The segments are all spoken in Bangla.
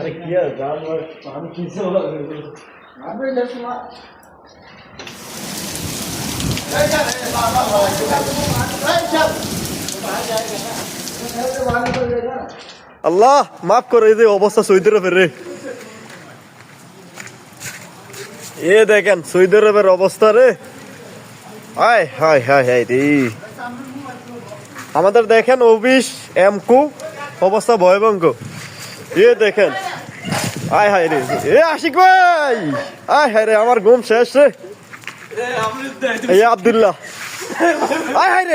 अरे किया जानवर पानी खींचने वाला अबे देखो আল্লাহ মাফ করে এই যে অবস্থা সৌদি আরবের রে এ দেখেন সৌদি আরবের অবস্থা রে হায় হায় হায় হায় রে আমাদের দেখেন অবিশ এমকু অবস্থা ভয়াবহ এ দেখেন আয় হায় রে এ আশিক ভাই আয় হায় রে আমার ঘুম শেষ রে এই আব্দুল্লাহ আয় হায় রে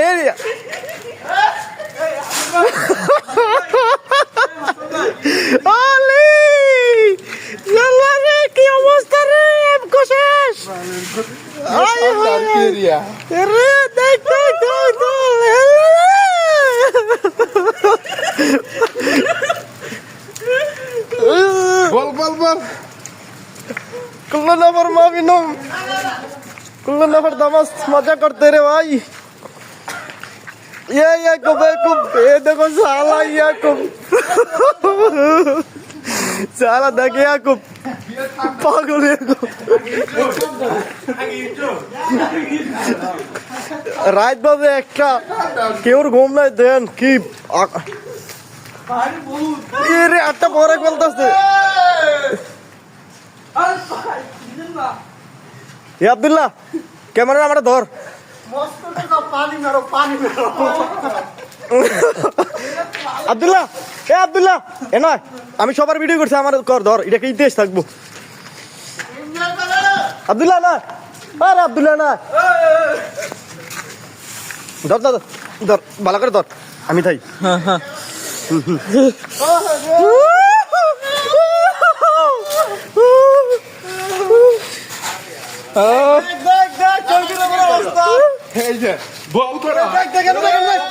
আলি আল্লাহ রে কি অবস্থা রে এমকু শেষ আয় হায় রে দেখ দেখ দেখ बोल बोल बोल कुल्लो नफर माविनम कुल्लो नफर दमस मजा करते रे भाई ये याकूब ये देखो साला याकूब साला देख याकूब पागल याकूब रात बाबे একটা কেউর ঘুম নাই দেন কি ये रे আটটা পরে বলতাছে এ আব্দুল্লাহ ক্যামেরা আমরা ধর मस्त तो पानी मारो আব্দুল্লাহ এ আব্দুল্লাহ এ নয় আমি সবার ভিডিও করছি আমার কর ধর এটা কি দেশ থাকবো আব্দুল্লাহ না আরে আব্দুল্লাহ না ধর ধর ধর ভালো করে ধর আমি থাই হ্যাঁ হ্যাঁ দেখ দেখ চলছে আমার অবস্থা এই যে বল করে দেখ দেখ দেখ